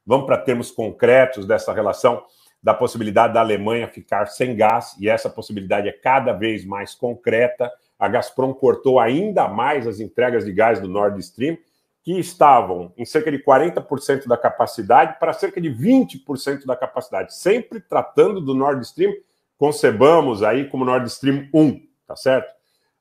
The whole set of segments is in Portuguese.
Vamos para termos concretos dessa relação, da possibilidade da Alemanha ficar sem gás, e essa possibilidade é cada vez mais concreta. A Gazprom cortou ainda mais as entregas de gás do Nord Stream, que estavam em cerca de 40% da capacidade para cerca de 20% da capacidade, sempre tratando do Nord Stream, concebamos aí como Nord Stream 1, tá certo?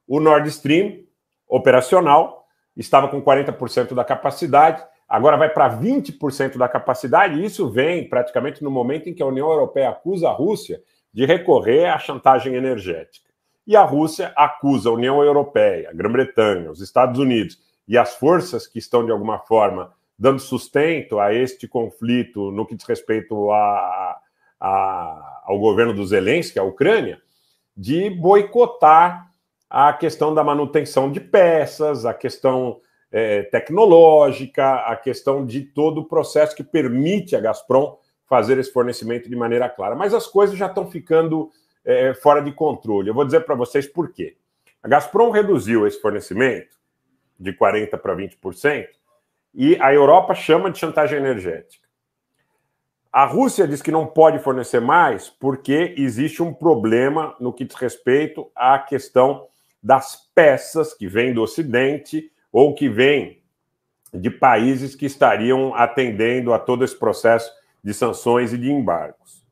O Nord Stream operacional estava com 40% da capacidade, agora vai para 20% da capacidade, e isso vem praticamente no momento em que a União Europeia acusa a Rússia de recorrer à chantagem energética. E a Rússia acusa a União Europeia, a Grã-Bretanha, os Estados Unidos e as forças que estão, de alguma forma, dando sustento a este conflito no que diz respeito ao governo do Zelensky, a Ucrânia, de boicotar a questão da manutenção de peças, a questão tecnológica, a questão de todo o processo que permite a Gazprom fazer esse fornecimento de maneira clara. Mas as coisas já estão ficando fora de controle. Eu vou dizer para vocês por quê. A Gazprom reduziu esse fornecimento de 40% para 20%, e a Europa chama de chantagem energética. A Rússia diz que não pode fornecer mais porque existe um problema no que diz respeito à questão das peças que vêm do Ocidente ou que vêm de países que estariam atendendo a todo esse processo de sanções e de embargos.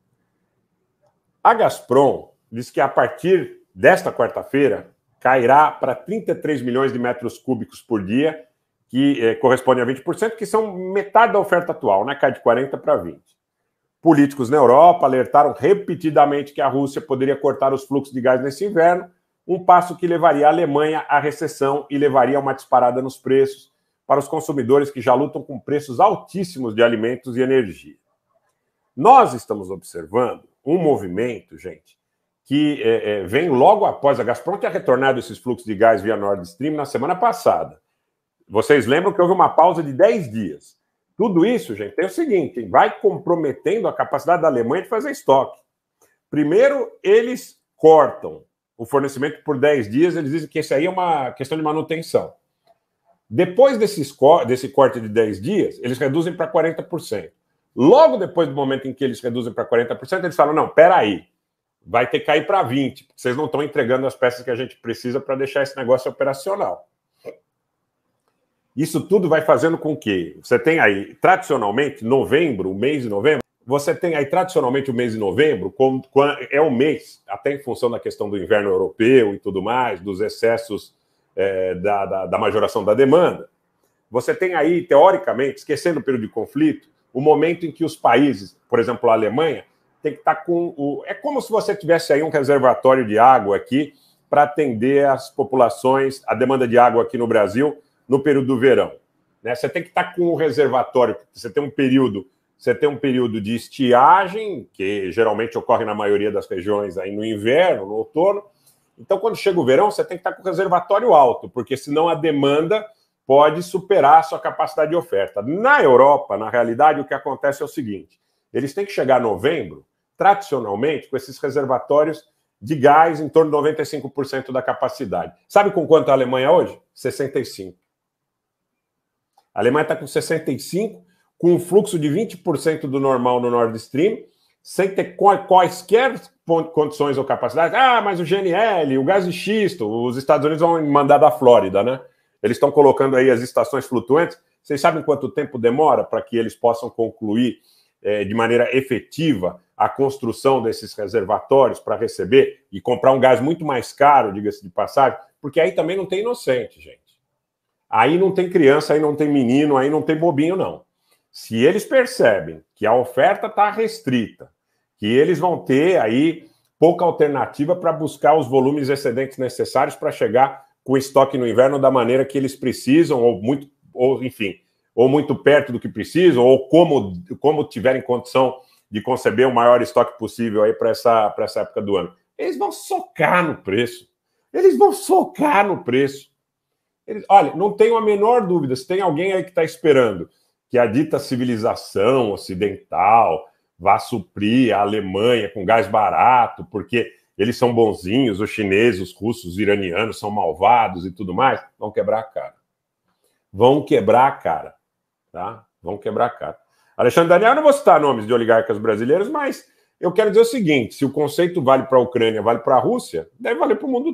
A Gazprom diz que a partir desta quarta-feira cairá para 33 milhões de metros cúbicos por dia, que corresponde a 20%, que são metade da oferta atual, né? Cai de 40 para 20. Políticos na Europa alertaram repetidamente que a Rússia poderia cortar os fluxos de gás nesse inverno, um passo que levaria a Alemanha à recessão e levaria a uma disparada nos preços para os consumidores que já lutam com preços altíssimos de alimentos e energia. Nós estamos observando um movimento, gente, que vem logo após a Gazprom ter retornado esses fluxos de gás via Nord Stream na semana passada. Vocês lembram que houve uma pausa de 10 dias. Tudo isso, gente, é o seguinte, vai comprometendo a capacidade da Alemanha de fazer estoque. Primeiro, eles cortam o fornecimento por 10 dias, eles dizem que isso aí é uma questão de manutenção. Depois desse corte de 10 dias, eles reduzem para 40%. Logo depois do momento em que eles reduzem para 40%, eles falam, não, peraí, vai ter que cair para 20%, porque vocês não estão entregando as peças que a gente precisa para deixar esse negócio operacional. Isso tudo vai fazendo com que você tenha aí, tradicionalmente, novembro, o mês de novembro, você tem aí, tradicionalmente, o mês de novembro, é um mês, até em função da questão do inverno europeu e tudo mais, dos excessos da majoração da demanda, você tem aí, teoricamente, esquecendo o período de conflito, o momento em que os países, por exemplo, a Alemanha, tem que estar com o... É como se você tivesse aí um reservatório de água aqui para atender as populações, a demanda de água aqui no Brasil, no período do verão. Né? Você tem que estar com o reservatório, você tem um período de estiagem, que geralmente ocorre na maioria das regiões aí no inverno, no outono. Então, quando chega o verão, você tem que estar com o reservatório alto, porque senão a demanda pode superar a sua capacidade de oferta. Na Europa, na realidade, o que acontece é o seguinte, eles têm que chegar a novembro, tradicionalmente, com esses reservatórios de gás em torno de 95% da capacidade. Sabe com quanto a Alemanha hoje? 65%. A Alemanha está com 65%, com um fluxo de 20% do normal no Nord Stream, sem ter quaisquer condições ou capacidades. Ah, mas o GNL, o gás de xisto, os Estados Unidos vão mandar da Flórida, né? Eles estão colocando aí as estações flutuantes. Vocês sabem quanto tempo demora para que eles possam concluir de maneira efetiva a construção desses reservatórios para receber e comprar um gás muito mais caro, diga-se de passagem, porque aí também não tem inocente, gente. Aí não tem criança, aí não tem menino, aí não tem bobinho, não. Se eles percebem que a oferta está restrita, que eles vão ter aí pouca alternativa para buscar os volumes excedentes necessários para chegar com estoque no inverno da maneira que eles precisam, ou muito perto do que precisam, ou como tiverem condição de conceber o maior estoque possível aí para essa época do ano. Eles vão socar no preço. Eles vão socar no preço. Olha, não tenho a menor dúvida, se tem alguém aí que está esperando que a dita civilização ocidental vá suprir a Alemanha com gás barato, porque eles são bonzinhos, os chineses, os russos, os iranianos são malvados e tudo mais, vão quebrar a cara. Vão quebrar a cara, tá? Vão quebrar a cara. Alexandre Daniel, eu não vou citar nomes de oligarcas brasileiros, mas eu quero dizer o seguinte, se o conceito vale para a Ucrânia, vale para a Rússia, deve valer para o mundo